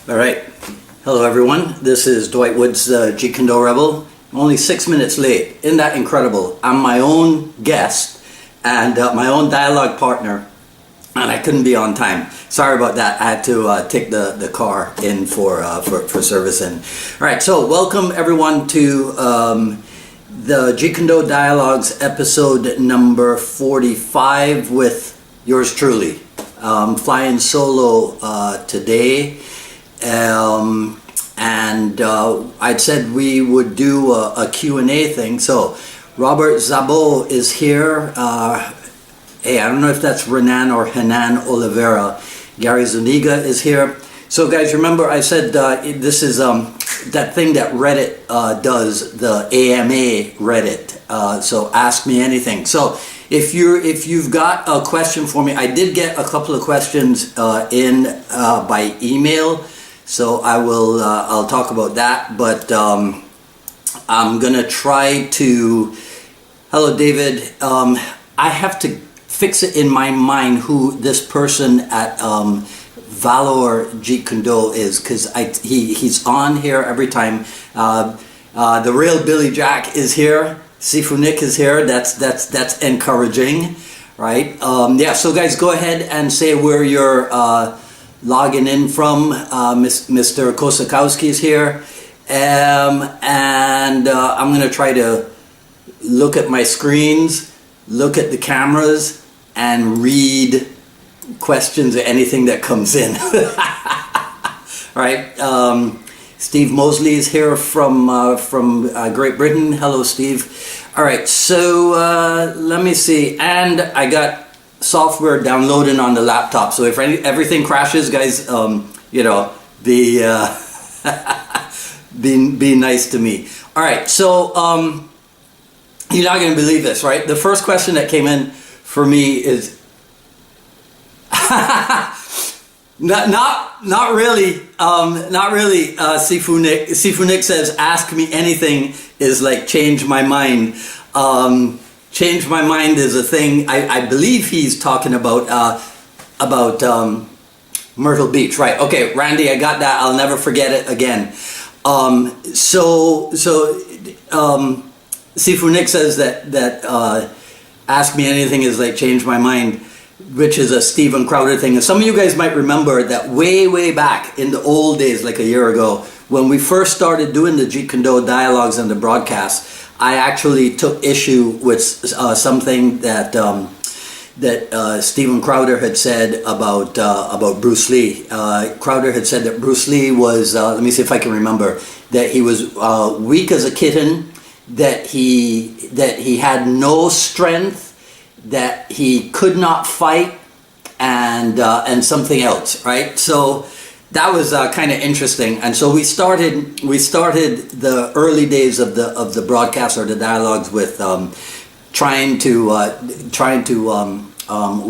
All right. Hello, everyone. This is Dwight Woods, the Jeet Kune Do Rebel. I'm only 6 minutes late. Isn't that incredible? I'm my own guest and my own dialogue partner, and I couldn't be on time. Sorry about that. I had to take the car in for servicing. All right. So welcome, everyone, to the Jeet Kune Do Dialogues episode number 45 with yours truly. Flying solo today. I'd said we would do a Q&A thing. So Robert Zabo is here. Hey, I don't know if that's Renan or Hanan Oliveira. Gary Zuniga is here. So guys, remember I said this is that thing that Reddit does, the AMA Reddit. So ask me anything. So if you've got a question for me, I did get a couple of questions in by email. So I'll talk about that, but I'm gonna try to. Hello, David. I have to fix it in my mind who this person at Valor Jeet Kune Do is, because he's on here every time. The real Billy Jack is here. Sifu Nick is here. That's encouraging, right? Yeah. So guys, go ahead and say where you're logging in from. Mr. Kosakowski is here, and I'm gonna try to look at my screens, look at the cameras, and read questions or anything that comes in. All right. Steve Mosley is here from Great Britain. Hello, Steve. All right. So let me see, and I got software downloading on the laptop, so if everything crashes, guys, you know, be nice to me. All right, so you're not going to believe this, right? The first question that came in for me is not really. Sifu Nick. Sifu Nick says, "Ask me anything" is like change my mind. Change my mind is a thing. I believe he's talking about Myrtle Beach, right? Okay, Randy, I got that. I'll never forget it again. Sifu Nick says that ask me anything is like change my mind, which is a Steven Crowder thing. And some of you guys might remember that way back in the old days, like a year ago, when we first started doing the Jeet Kune Do dialogues and the broadcast, I actually took issue with something that Steven Crowder had said about Bruce Lee. Crowder had said that Bruce Lee was, let me see if I can remember, that he was weak as a kitten, that he had no strength, that he could not fight, and something else, right? So that was kind of interesting, and so we started the early days of the broadcast or the dialogues with trying to what do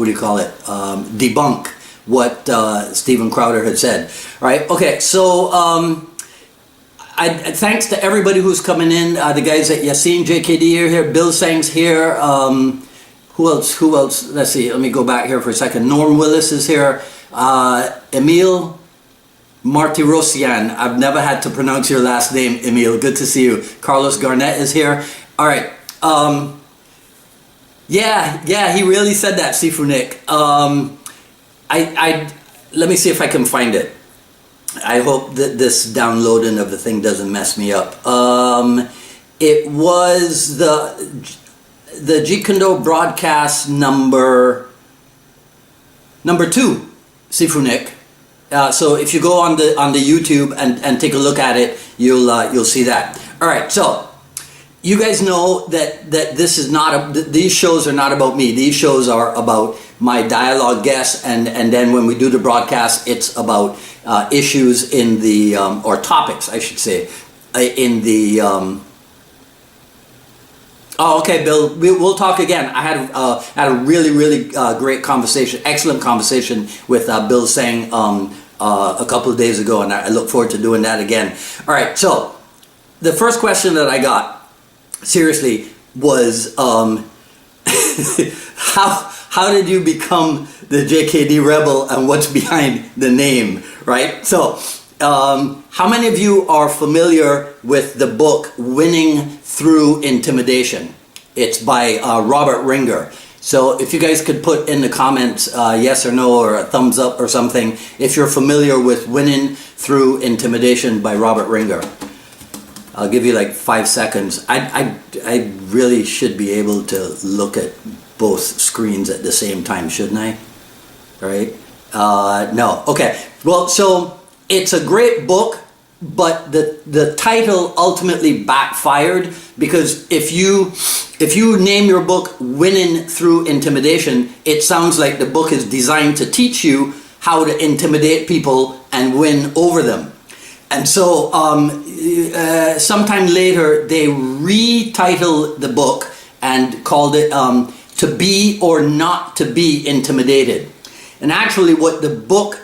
you call it, debunk what Steven Crowder had said, right? Okay, so thanks to everybody who's coming in. The guys at Yassine JKD are here. Bill Sang's here. Who else? Let's see. Let me go back here for a second. Norm Willis is here. Emil Martirosian. I've never had to pronounce your last name, Emil. Good to see you. Carlos Garnett is here. All right. Yeah, he really said that, Sifu Nick. Let me see if I can find it. I hope that this downloading of the thing doesn't mess me up. It was the Jeet Kune Do broadcast number 2, Sifu Nick. So if you go on the YouTube and take a look at it, you'll see that. All right, so you guys know that this is not these shows are not about me. These shows are about my dialogue guests, and then when we do the broadcast, it's about issues in the or topics, I should say, in the. Oh, okay, Bill. We'll talk again. I had a really great conversation, excellent conversation with Bill Sang a couple of days ago, and I look forward to doing that again. All right. So the first question that I got, seriously, was how did you become the JKD Rebel, and what's behind the name, right? So How many of you are familiar with the book Winning Through Intimidation? It's by Robert Ringer. So if you guys could put in the comments yes or no, or a thumbs up or something, if you're familiar with Winning Through Intimidation by Robert Ringer. I'll give you like 5 seconds. I really should be able to look at both screens at the same time, shouldn't I? Right? No. Okay. Well, so it's a great book, but the title ultimately backfired, because if you name your book Winning Through Intimidation, it sounds like the book is designed to teach you how to intimidate people and win over them. And so sometime later they retitled the book and called it To Be or Not to Be Intimidated. And actually what the book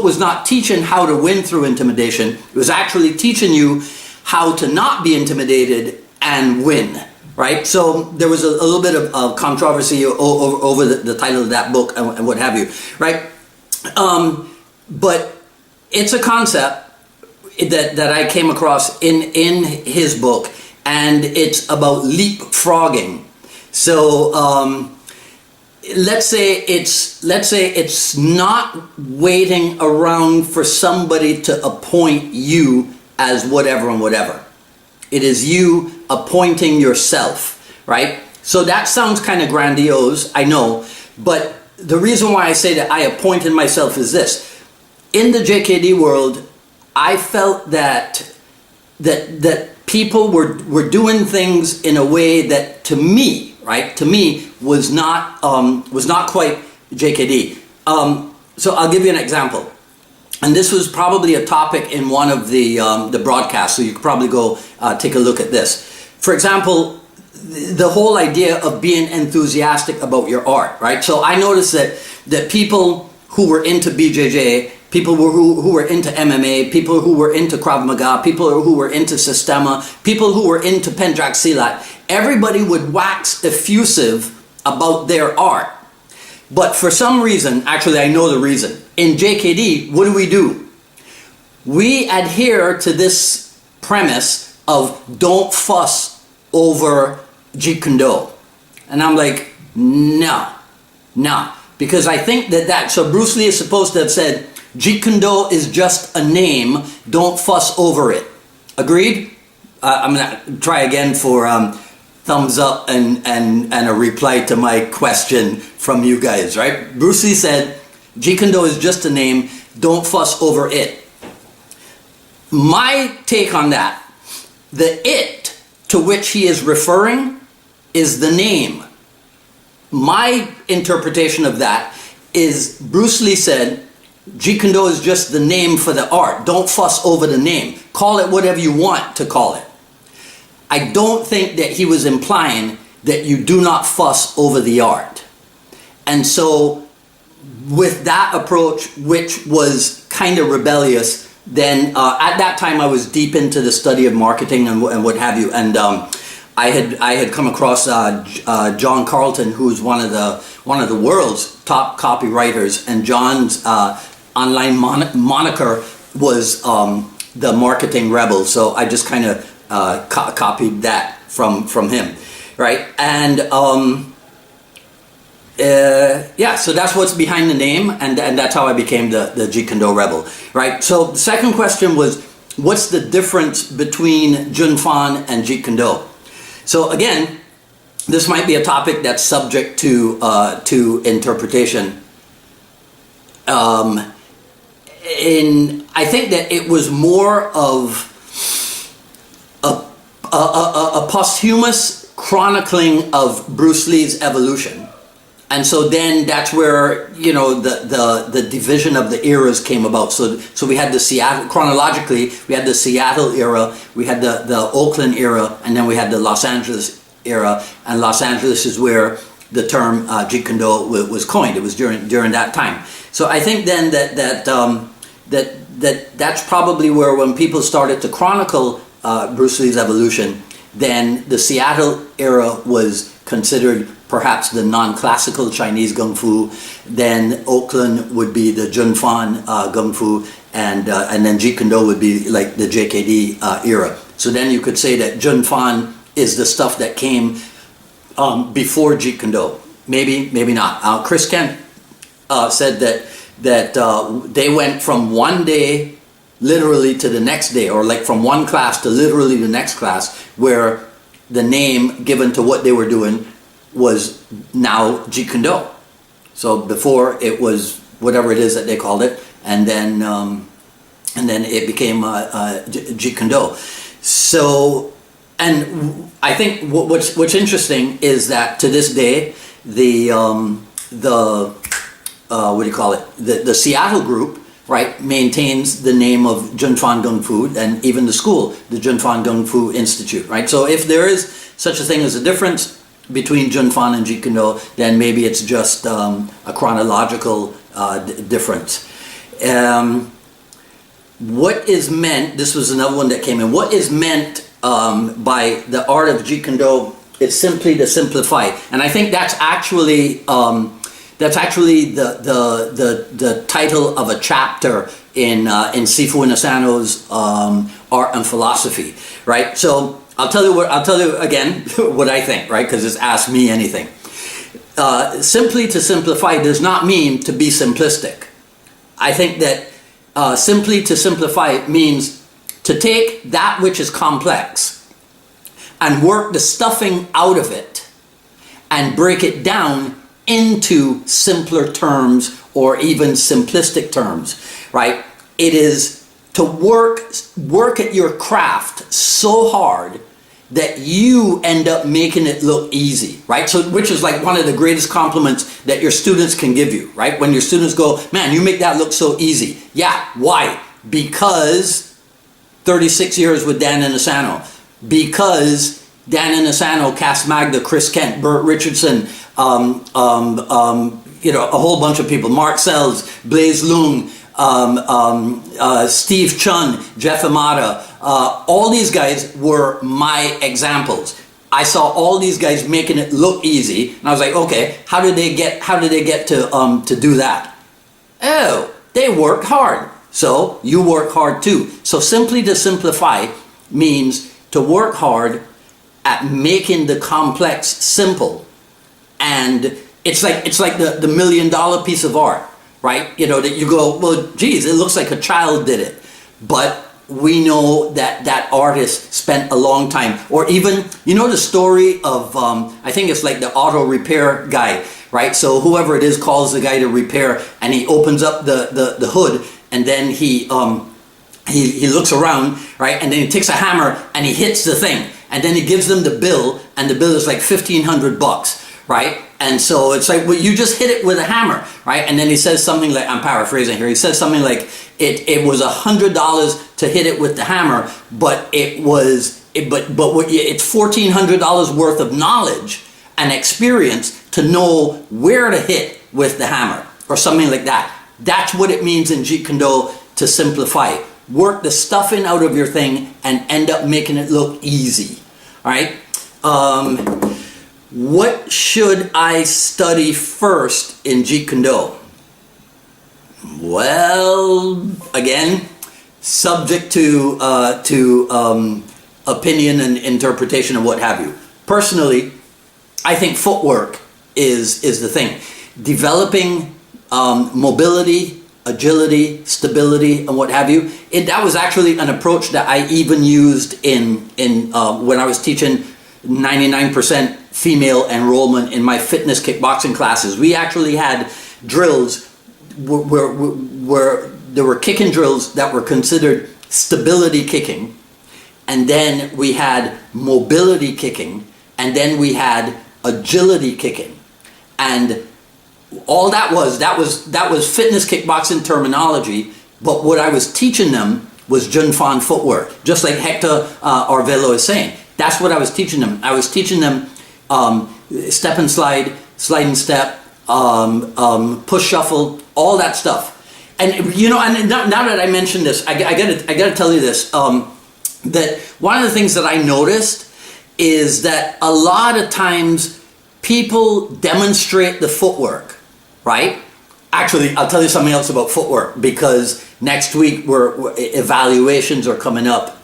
was not teaching how to win through intimidation. It was actually teaching you how to not be intimidated and win, right? So there was a little bit of controversy over the title of that book and what have you, right? But it's a concept that I came across in his book, and it's about leapfrogging. So let's say it's not waiting around for somebody to appoint you as whatever and whatever. It is you appointing yourself, right? So that sounds kind of grandiose, I know, but the reason why I say that I appointed myself is this. In the JKD world, I felt that people were doing things in a way that, to me, right, to me was not quite JKD. So I'll give you an example, and this was probably a topic in one of the broadcasts. So you could probably go take a look at this. For example, the whole idea of being enthusiastic about your art, right? So I noticed that people who were into BJJ, people who were into MMA, people who were into Krav Maga, people who were into Sistema, people who were into Penjak Silat, everybody would wax effusive about their art. But for some reason, actually I know the reason, in JKD, what do? We adhere to this premise of don't fuss over Jeet Kune Do. And I'm like, no. Because I think so Bruce Lee is supposed to have said, Jeet Kune Do is just a name, don't fuss over it. Agreed? I'm gonna try again for thumbs up and a reply to my question from you guys, right? Bruce Lee said, Jeet Kune Do is just a name, don't fuss over it. My take on that, the it to which he is referring is the name. My interpretation of that is Bruce Lee said, Jeet Kune Do is just the name for the art. Don't fuss over the name. Call it whatever you want to call it. I don't think that he was implying that you do not fuss over the art. And so with that approach, which was kind of rebellious, then at that time I was deep into the study of marketing and what have you. And I had come across John Carlton, who's one of the world's top copywriters, and John's online moniker was the Marketing Rebel. So I just kind of copied that from him, right? And yeah, so that's what's behind the name, and that's how I became the Jeet Kune Do Rebel, right? So the second question was, what's the difference between Jun Fan and Jeet Kune Do? So again, this might be a topic that's subject to interpretation. I think that it was more of a posthumous chronicling of Bruce Lee's evolution. And so then that's where, you know, the division of the eras came about. So we had the Seattle, chronologically, we had the Seattle era, we had the Oakland era, and then we had the Los Angeles era. And Los Angeles is where the term Jeet Kune Do was coined. It was during that time. So I think then that's probably where, when people started to chronicle Bruce Lee's evolution, then the Seattle era was considered perhaps the non-classical Chinese Kung Fu. Then Oakland would be the Jun Fan Kung Fu, and then Jeet Kune Do would be like the JKD era. So then you could say that Jun Fan is the stuff that came before Jeet Kune Do. Maybe, maybe not. Chris Kent said that they went from one day literally to the next day, or like from one class to literally the next class, where the name given to what they were doing was now Jeet Kune Do. So before it was whatever it is that they called it, and then it became Jeet Kune Do. So, and I think what's interesting is that to this day, the what do you call it? The Seattle group, right, maintains the name of Jun Fan Gung Fu, and even the school, the Jun Fan Gung Fu Institute, right? So if there is such a thing as a difference between Jun Fan and Jeet Kune Do, then maybe it's just a chronological difference. What is meant, this was another one that came in, what is meant by the art of Jeet Kune Do is simply to simplify. And I think that's actually the title of a chapter in Sifu Inasano's Art and Philosophy, right? So I'll tell you again what I think, right? Because it's Ask Me Anything. Simply to simplify does not mean to be simplistic. I think that simply to simplify means to take that which is complex and work the stuffing out of it and break it down into simpler terms or even simplistic terms, right? It is to work at your craft so hard that you end up making it look easy, right? So, which is like one of the greatest compliments that your students can give you, right? When your students go, man, you make that look so easy. Yeah, why? Because 36 years with Dan Inasano. Because Dan Inasano, Cass Magda, Chris Kent, Burt Richardson, you know, a whole bunch of people, Mark Sells, Blaze Loong, Steve Chun, Jeff Amata, all these guys were my examples. I saw all these guys making it look easy, and I was like, okay, how did they get to do that? Oh, they worked hard. So you work hard too. So simply to simplify means to work hard at making the complex simple. And it's like the $1 million piece of art, right? You know, that you go, well, geez, it looks like a child did it. But we know that that artist spent a long time. Or even, you know the story of, I think it's like the auto repair guy, right? So whoever it is calls the guy to repair, and he opens up the hood, and then he looks around, right? And then he takes a hammer and he hits the thing. And then he gives them the bill, and the bill is like $1,500, right? And so it's like, well, you just hit it with a hammer, right? And then he says something like, I'm paraphrasing here, he says something like, it was $100 to hit it with the hammer, but it's $1,400 worth of knowledge and experience to know where to hit with the hammer, or something like that. That's what it means in Jeet Kune Do to simplify. Work the stuffing out of your thing and end up making it look easy. All right? What should I study first in Jeet Kune Do? Well, again, subject to opinion and interpretation and what have you. Personally, I think footwork is the thing. Developing mobility, agility, stability, and what have you. That was actually an approach that I even used in when I was teaching 99% female enrollment in my fitness kickboxing classes. We actually had drills where there were kicking drills that were considered stability kicking, and then we had mobility kicking, and then we had agility kicking, and all that was fitness kickboxing terminology. But what I was teaching them was Jun Fan footwork, just like Hector Arvelo is saying. That's what I was teaching them. I was teaching them step and slide, slide and step, push shuffle, all that stuff. And you know, and now that I mentioned this, I gotta tell you this. That one of the things that I noticed is that a lot of times people demonstrate the footwork, right? Actually, I'll tell you something else about footwork, because next week evaluations are coming up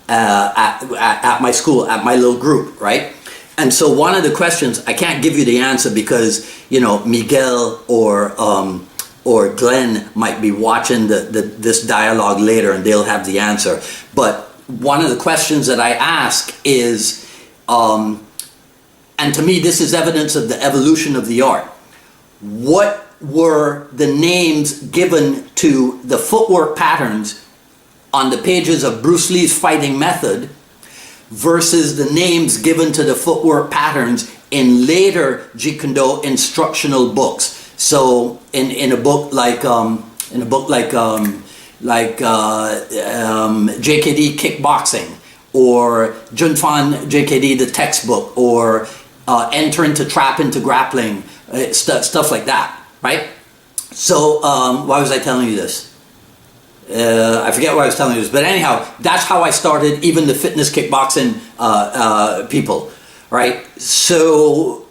at my school, at my little group, right? And so one of the questions, I can't give you the answer because, you know, Miguel or Glenn might be watching this dialogue later and they'll have the answer. But one of the questions that I ask is, and to me this is evidence of the evolution of the art, what were the names given to the footwork patterns on the pages of Bruce Lee's Fighting Method versus the names given to the footwork patterns in later Jeet Kune Do instructional books? So in a book like JKD Kickboxing, or Jun Fan JKD the textbook, or Enter into Trap into Grappling, stuff like that, right? So why was I telling you this? I forget why I was telling you this, but anyhow, that's how I started even the fitness kickboxing people, right? So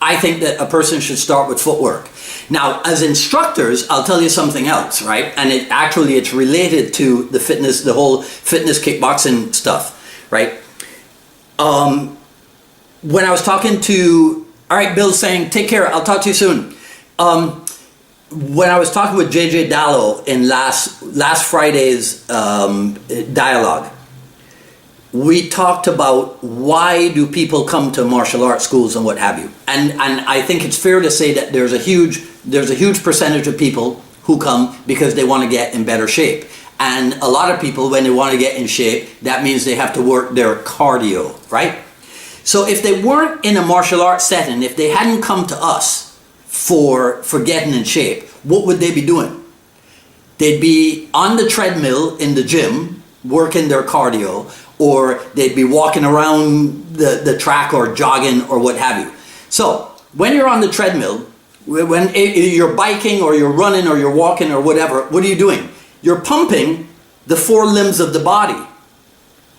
I think that a person should start with footwork. Now, as instructors, I'll tell you something else, right? And it's related to the fitness, the whole fitness kickboxing stuff, right? When I was talking to, all right, Bill's saying, take care, I'll talk to you soon. When I was talking with JJ Dallo in last Friday's dialogue, we talked about why do people come to martial arts schools and what have you. And I think it's fair to say that there's a huge percentage of people who come because they want to get in better shape. And a lot of people, when they want to get in shape, that means they have to work their cardio, right? So if they weren't in a martial arts setting, if they hadn't come to us for getting in shape, what would they be doing? They'd be on the treadmill in the gym, working their cardio, or they'd be walking around the track or jogging or what have you. So when you're on the treadmill, when you're biking or you're running or you're walking or whatever, what are you doing? You're pumping the four limbs of the body.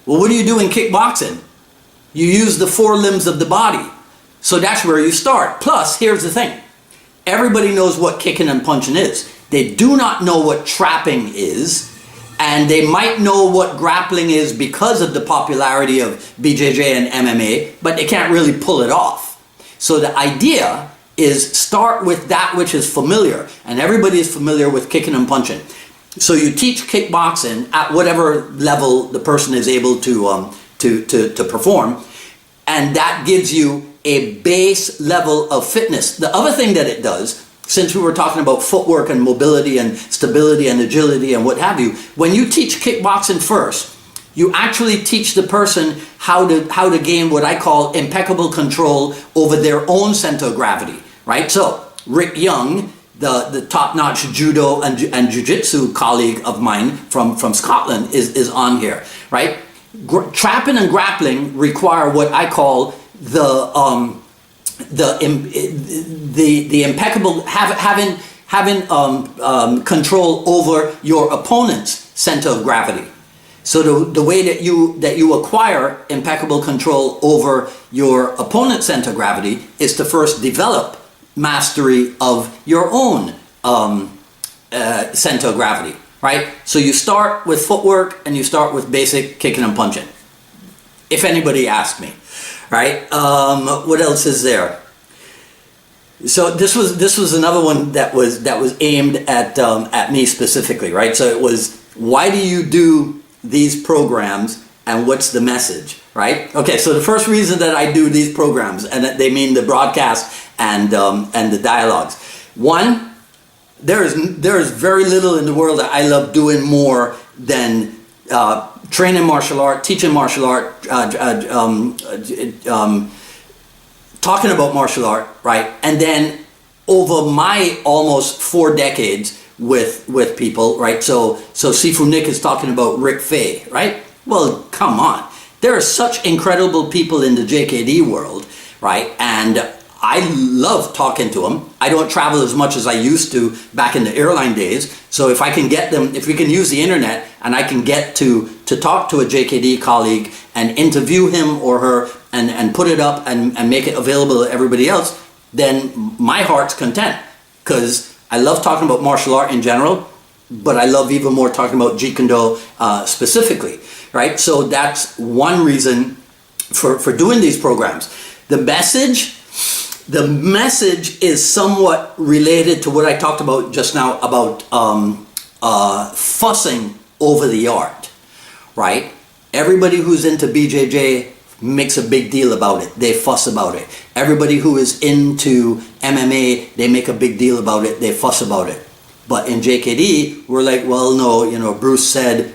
Well, what do you do in kickboxing? You use the four limbs of the body. So that's where you start. Plus, here's the thing. Everybody knows what kicking and punching is. They do not know what trapping is, and they might know what grappling is because of the popularity of BJJ and MMA, but they can't really pull it off. So the idea is start with that which is familiar, and everybody is familiar with kicking and punching. So you teach kickboxing at whatever level the person is able to perform, and that gives you a base level of fitness. The other thing that it does, since we were talking about footwork and mobility and stability and agility and what have you, when you teach kickboxing first, you actually teach the person how to gain what I call impeccable control over their own center of gravity, right? So Rick Young, the top-notch judo and jiu-jitsu colleague of mine from Scotland is on here, right? Trapping and grappling require what I call the impeccable having control over your opponent's center of gravity. So the way that you acquire impeccable control over your opponent's center of gravity is to first develop mastery of your own center of gravity, right? So you start with footwork and you start with basic kicking and punching, if anybody asks me. Right? What else is there? So this was another one that was aimed at me specifically, right? So it was, why do you do these programs and what's the message, right? Okay, so the first reason that I do these programs, and that they mean the broadcast and the dialogues. One, there is very little in the world that I love doing more than training martial art, teaching martial art, talking about martial art, right? And then over my almost 4 decades with people, right? So Sifu Nick is talking about Rick Fay, right? Well, come on. There are such incredible people in the JKD world, right? And I love talking to them. I don't travel as much as I used to back in the airline days. So if I can get them, if we can use the internet and I can get to talk to a JKD colleague and interview him or her and put it up and make it available to everybody else, then my heart's content. because I love talking about martial art in general, but I love even more talking about Jeet Kune Do specifically, right? So that's one reason for doing these programs. The message is somewhat related to what I talked about just now about fussing over the art, right? Everybody who's into BJJ makes a big deal about it. They fuss about it. Everybody who is into MMA, they make a big deal about it. They fuss about it. But in JKD, we're like, well, no, you know, Bruce said,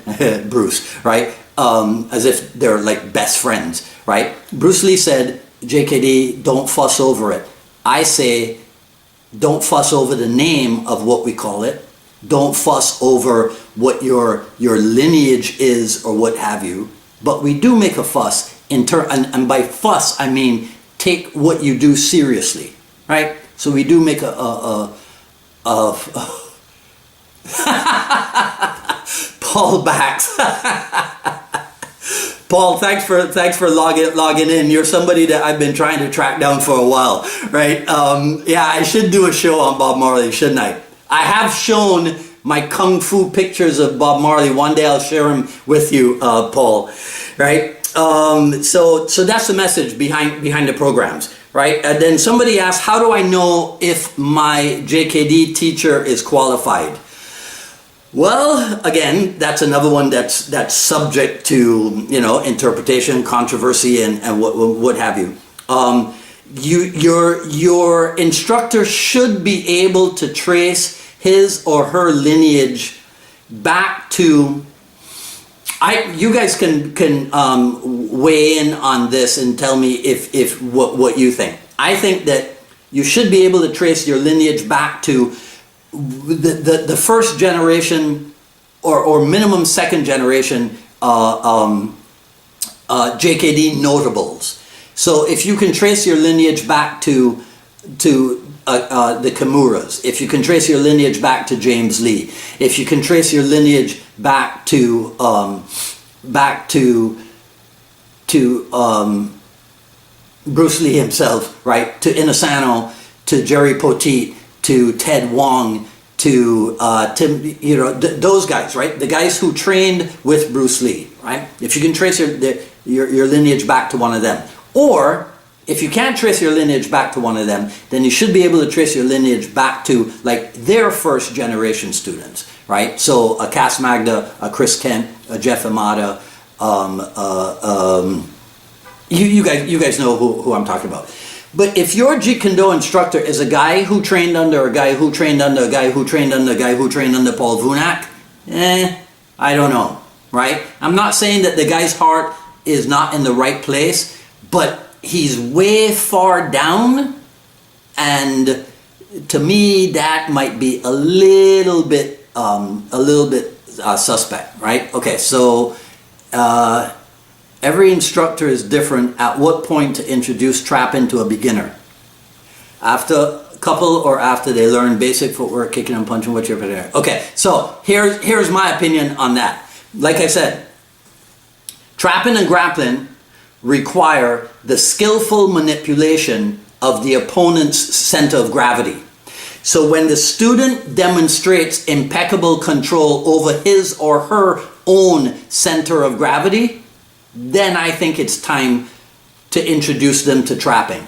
Bruce, right? As if they're like best friends, right? Bruce Lee said, JKD, don't fuss over it. I say, don't fuss over the name of what we call it. Don't fuss over what your lineage is or what have you. But we do make a fuss and by fuss I mean take what you do seriously, right? So we do make Paul backs. Paul, thanks for logging in. You're somebody that I've been trying to track down for a while, right? Yeah, I should do a show on Bob Marley, shouldn't I? I have shown my kung fu pictures of Bob Marley. One day I'll share them with you, Paul, right? So that's the message behind the programs, right? And then somebody asked, how do I know if my JKD teacher is qualified? Well, again, that's another one that's subject to, you know, interpretation, controversy, and what have you. Your instructor should be able to trace his or her lineage back to. You guys can weigh in on this and tell me if what you think. I think that you should be able to trace your lineage back to the first generation or minimum second generation JKD notables. So if you can trace your lineage back to the Kimuras, if you can trace your lineage back to James Lee, if you can trace your lineage back to Bruce Lee himself, right? To Inosano, to Jerry Poteet, to Ted Wong, to Tim, you know, those guys, right? The guys who trained with Bruce Lee, right? If you can trace your lineage back to one of them, or if you can't trace your lineage back to one of them, then you should be able to trace your lineage back to like their first generation students, right? So a Cass Magda, a Chris Kent, a Jeff Amada, you guys know who I'm talking about. But if your Jeet Kune Do instructor is a guy who trained under a guy who trained under a guy who trained under a guy who trained under Paul Vunak, I don't know, right? I'm not saying that the guy's heart is not in the right place, but he's way far down, and to me that might be a little bit suspect, right? Okay, so every instructor is different at what point to introduce trapping to a beginner. After a couple or after they learn basic footwork, kicking and punching, whichever. Okay, so here's my opinion on that. Like I said, trapping and grappling require the skillful manipulation of the opponent's center of gravity. So when the student demonstrates impeccable control over his or her own center of gravity, then I think it's time to introduce them to trapping.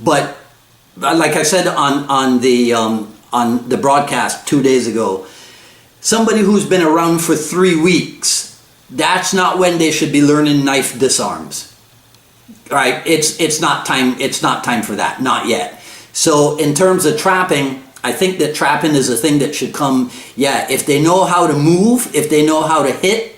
But like I said on the broadcast 2 days ago, somebody who's been around for 3 weeks, that's not when they should be learning knife disarms, right? It's not time for that, not yet. So in terms of trapping, I think that trapping is a thing that should come, if they know how to move, if they know how to hit,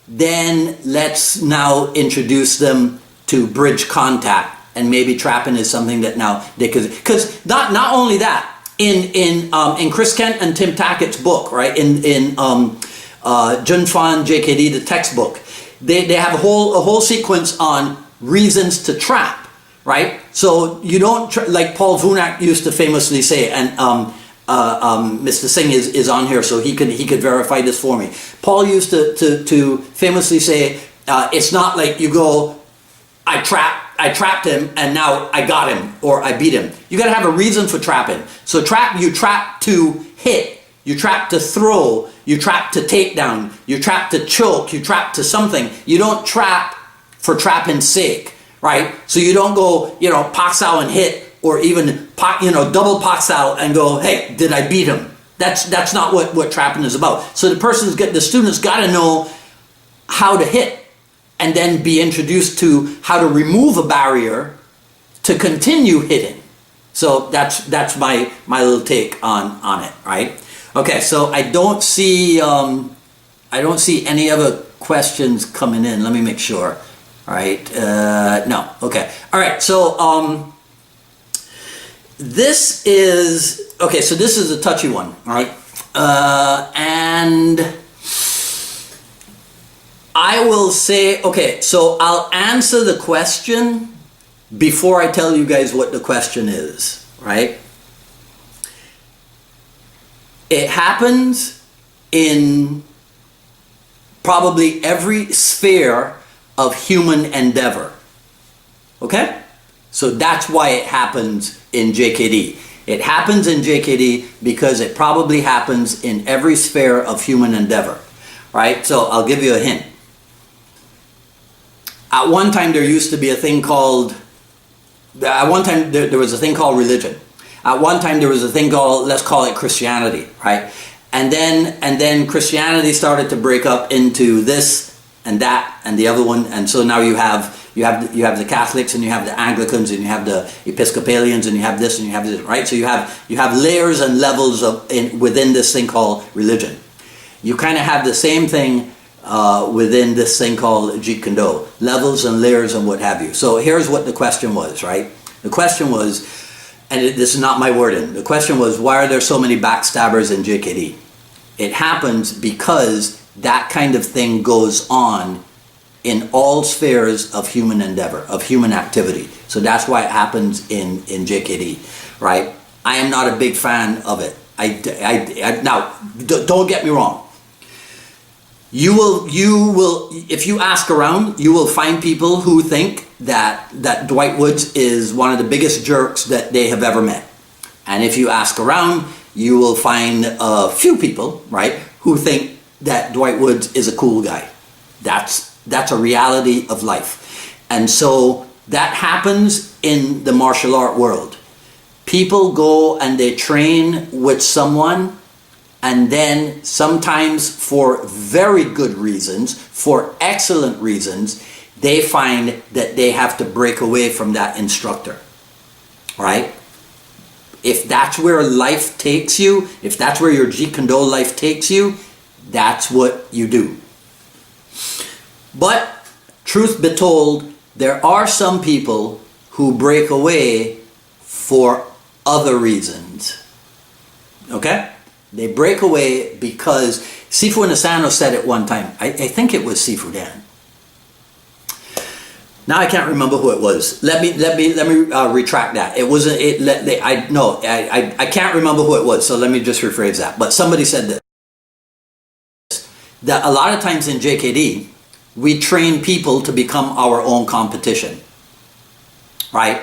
then let's now introduce them to bridge contact, and maybe trapping is something that now they could, because not only that, in Chris Kent and Tim Tackett's book, right, in Jun Fan JKD, the textbook, they have a whole sequence on reasons to trap, right? So you don't like Paul Vunak used to famously say, and Mr. Singh is on here, so he could verify this for me. Paul used to famously say, it's not like you go, I trap I trapped him and now I got him or I beat him. You got to have a reason for trapping. So you trap to hit, you trap to throw, you trap to take down, you trap to choke, you trap to something. You don't trap for trapping's sake, right? So you don't go, pak sao and hit, or even double pak sao and go, hey, did I beat him? That's not what trapping is about. So the students got to know how to hit, and then be introduced to how to remove a barrier to continue hitting. So that's my little take on it, right? Okay, so I don't see any other questions coming in. Let me make sure. All right, no, okay. All right, so this is a touchy one, all right? And I will say, okay, so I'll answer the question before I tell you guys what the question is, right? It happens in probably every sphere of human endeavor, okay? So that's why it happens in JKD. It happens in JKD because it probably happens in every sphere of human endeavor, right? So I'll give you a hint. At one time there used to be a thing called, there was a thing called religion. At one time there was a thing called, let's call it Christianity, right? And then Christianity started to break up into this and that and the other one, and so now you have the Catholics and you have the Anglicans and you have the Episcopalians and you have this and you have this, right? So you have layers and levels within this thing called religion. You kind of have the same thing within this thing called Jeet Kune Do, levels and layers and what have you. So here's what the question was, right? The question was, and this is not my wording, the question was, why are there so many backstabbers in JKD? It happens because that kind of thing goes on in all spheres of human endeavor, of human activity. So that's why it happens in JKD, right? I am not a big fan of it. Now, don't get me wrong. You will, if you ask around, you will find people who think that Dwight Woods is one of the biggest jerks that they have ever met. And if you ask around, you will find a few people, right, who think that Dwight Woods is a cool guy. That's a reality of life. And so that happens in the martial art world. People go and they train with someone, and then sometimes for very good reasons, for excellent reasons, they find that they have to break away from that instructor, right? If that's where life takes you, if that's where your Jeet Kune Do life takes you, that's what you do. But truth be told, there are some people who break away for other reasons. Okay? They break away because Sifu Nasano said it one time. I think it was Sifu Dan. Now I can't remember who it was. Let me retract that. It wasn't. I can't remember who it was. So let me just rephrase that. But somebody said that a lot of times in JKD, we train people to become our own competition, right?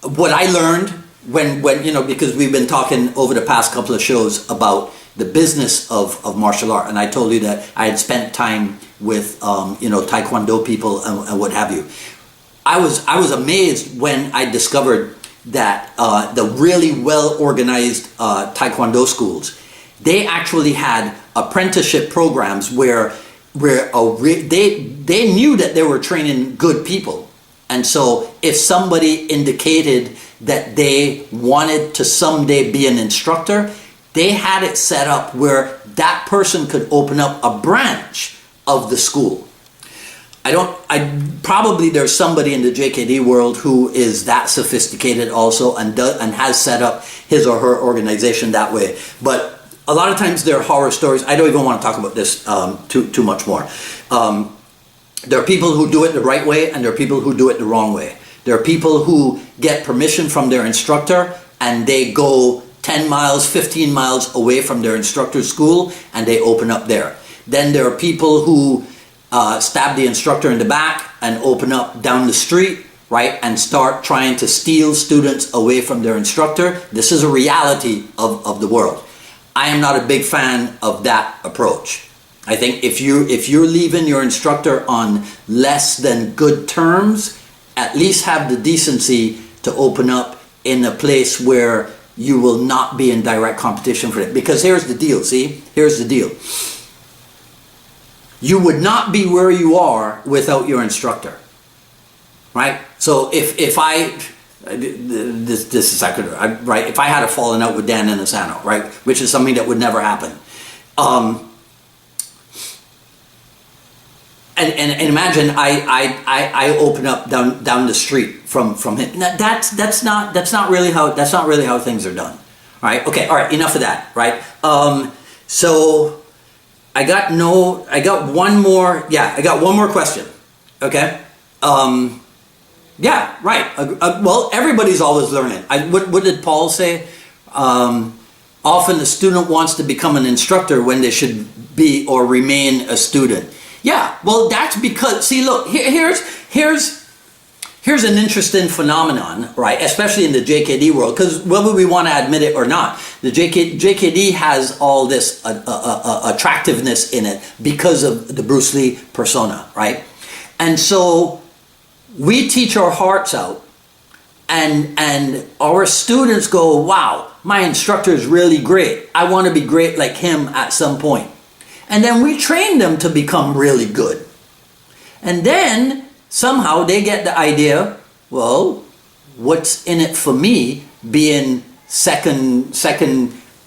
What I learned when because we've been talking over the past couple of shows about the business of martial art, and I told you that I had spent time with Taekwondo people and what have you. I was amazed when I discovered that the really well organized Taekwondo schools, they actually had apprenticeship programs where they knew that they were training good people. And so if somebody indicated that they wanted to someday be an instructor, they had it set up where that person could open up a branch of the school. Probably there's somebody in the JKD world who is that sophisticated also and has set up his or her organization that way. But a lot of times there are horror stories. I don't even want to talk about this too much more. There are people who do it the right way and there are people who do it the wrong way. There are people who get permission from their instructor and they go 10 miles, 15 miles away from their instructor's school and they open up there. Then there are people who stab the instructor in the back and open up down the street, right, and start trying to steal students away from their instructor. This is a reality of the world. I am not a big fan of that approach. I think if you're leaving your instructor on less than good terms, at least have the decency to open up in a place where you will not be in direct competition for it. Because here's the deal, see? Here's the deal. You would not be where you are without your instructor, right? So if I, this is right, if I had a falling out with Dan Inasano, right, which is something that would never happen, and imagine I open up down the street from him. That's not really how things are done, right? Okay, all right, enough of that, right? So I got one more question, okay? Yeah, right. Well, everybody's always learning. What did Paul say? Often the student wants to become an instructor when they should be or remain a student. Yeah, well, that's because, see, look, here's an interesting phenomenon, right? Especially in the JKD world, because whether we want to admit it or not, the JKD has all this attractiveness in it because of the Bruce Lee persona, right? And so we teach our hearts out, and our students go, wow, my instructor is really great. I want to be great like him at some point. And then we train them to become really good. And then somehow they get the idea, well, what's in it for me being second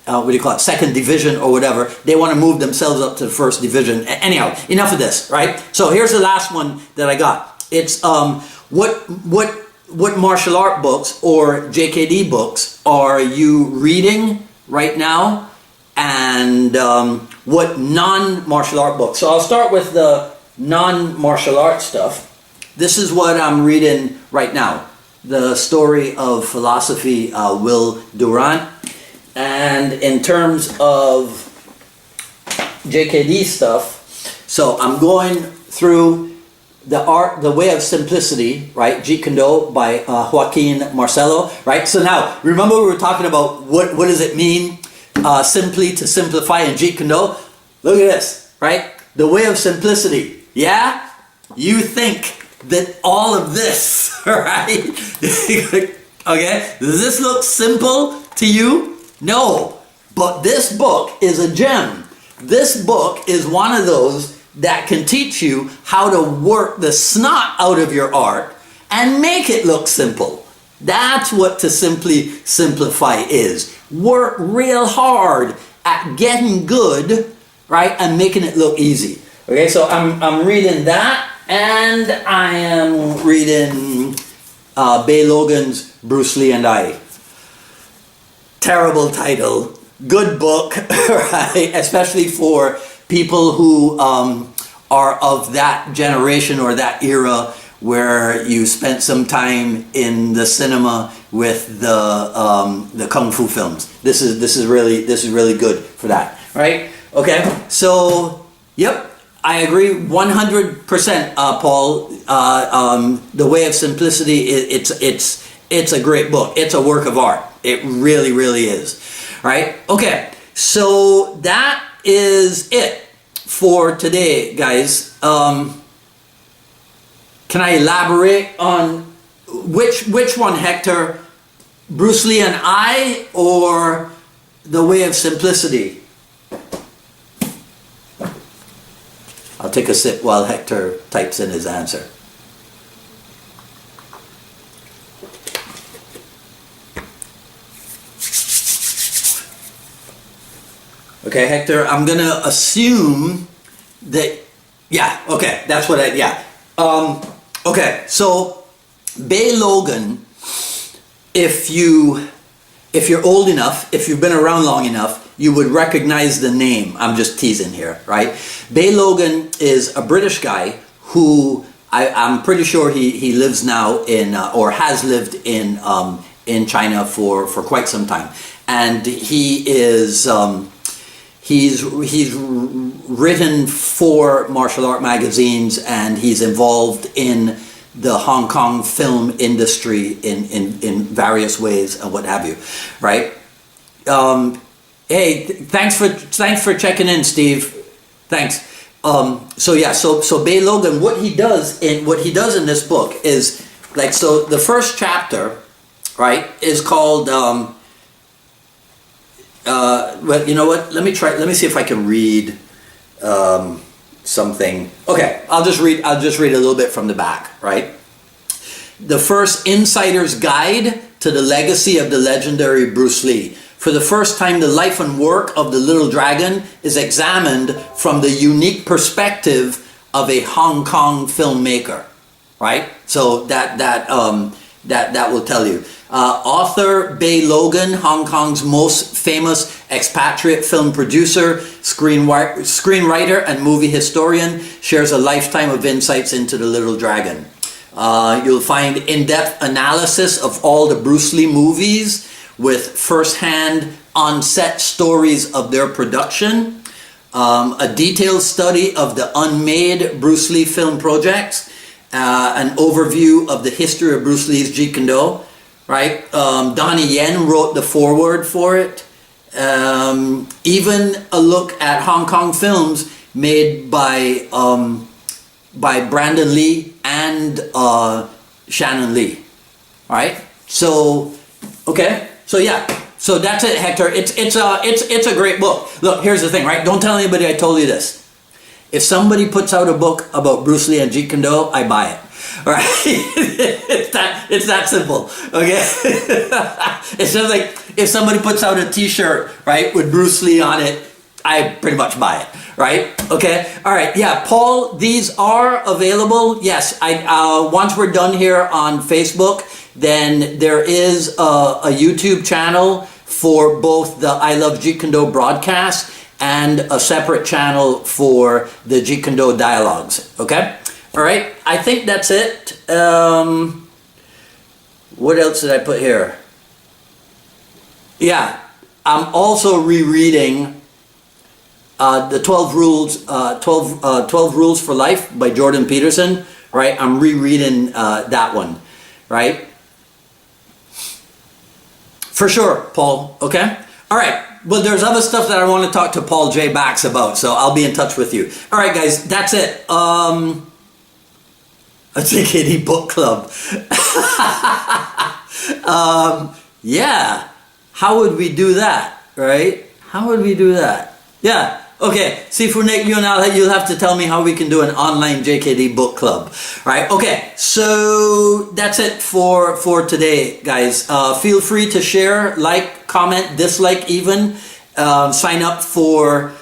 division or whatever. They want to move themselves up to the first division. Anyhow, enough of this, right? So here's the last one that I got. It's what martial art books or JKD books are you reading right now? And what non-martial art books. So I'll start with the non-martial art stuff. This is what I'm reading right now. The Story of Philosophy, Will Durant. And in terms of JKD stuff, so I'm going through The Way of Simplicity, right? Jeet Kune Do by Joaquin Marcelo, right? So now, remember we were talking about what does it mean simply to simplify in Jeet Kune Do? Look at this, right? The Way of Simplicity. Yeah? You think that all of this, right? Okay? Does this look simple to you? No. But this book is a gem. This book is one of those that can teach you how to work the snot out of your art and make it look simple. That's what to simply simplify is. Work real hard at getting good, right, and making it look easy. Okay, so I'm reading that, and I am reading Bay Logan's Bruce Lee and I. Terrible title, good book, right? Especially for people who are of that generation or that era where you spent some time in the cinema with the kung fu films. This is really good for that, right? Okay, so yep, I agree 100%, Paul. The Way of Simplicity, it's a great book. It's a work of art. It really is, right? Okay, so that is it for today, guys. Can I elaborate on which one, Hector? Bruce Lee and I, or The Way of Simplicity? I'll take a sip while Hector types in his answer. Okay, Hector, I'm gonna assume that, yeah, okay, that's what okay, so Bay Logan, if you're old enough, if you've been around long enough, you would recognize the name. I'm just teasing here, right? Bay Logan is a British guy who I'm pretty sure he lives now in or has lived in China for quite some time, and he He's written for martial art magazines, and he's involved in the Hong Kong film industry in various ways and what have you, right? Hey, thanks for checking in, Steve. Thanks. So yeah, so Bay Logan, what he does in this book is like, so the first chapter, right, is called well, you know what? Let me see if I can read something. Okay, I'll just read a little bit from the back, right? The first insider's guide to the legacy of the legendary Bruce Lee. For the first time, the life and work of the Little Dragon is examined from the unique perspective of a Hong Kong filmmaker, right? So that will tell you. Author Bay Logan, Hong Kong's most famous expatriate film producer, screenwriter, and movie historian, shares a lifetime of insights into the Little Dragon. You'll find in-depth analysis of all the Bruce Lee movies with first-hand on-set stories of their production, a detailed study of the unmade Bruce Lee film projects, an overview of the history of Bruce Lee's Jeet Kune Do, right? Donnie Yen wrote the foreword for it. Even a look at Hong Kong films made by Brandon Lee and Shannon Lee, right? So, okay, so yeah, so that's it, Hector. It's a great book. Look, here's the thing, right? Don't tell anybody I told you this. If somebody puts out a book about Bruce Lee and Jeet Kune Do, I buy it. All right, it's that simple. Okay, it's just like if somebody puts out a T-shirt, right, with Bruce Lee on it, I pretty much buy it. Right? Okay. All right. Yeah, Paul, these are available. Yes. Once we're done here on Facebook, then there is a YouTube channel for both the I Love Jeet Kune Do broadcast and a separate channel for the Jeet Kune Do dialogues. Okay. All right. I think that's it. What else did I put here? Yeah. I'm also rereading the 12 Rules for Life by Jordan Peterson, right? I'm rereading that one, right? For sure, Paul, okay? All right, well, there's other stuff that I want to talk to Paul J. Bax about, so I'll be in touch with you. All right, guys, that's it. A JKD Book Club. Yeah, how would we do that, right? How would we do that? Yeah. Okay, Sifu Nick, you'll have to tell me how we can do an online JKD book club. Right, okay, so that's it for today, guys. Feel free to share, like, comment, dislike even. Sign up for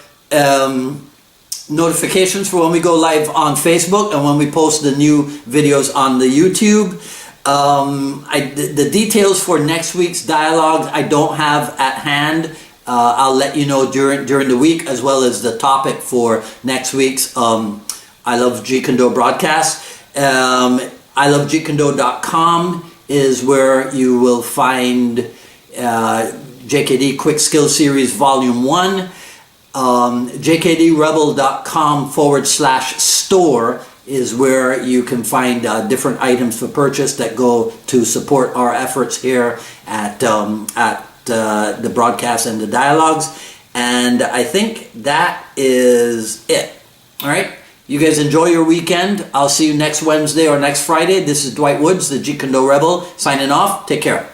notifications for when we go live on Facebook and when we post the new videos on the YouTube. The details for next week's dialogues I don't have at hand. I'll let you know during the week, as well as the topic for next week's I Love Jeet Kune Do broadcast. ILoveJeetKuneDo.com is where you will find JKD Quick Skill Series Volume 1. JKDRebel.com/store is where you can find different items for purchase that go to support our efforts here at the broadcast and the dialogues. And I think that is it. All right, you guys enjoy your weekend. I'll see you next Wednesday or next Friday. This is Dwight Woods, the Jeet Kune Do Rebel, signing off. Take care.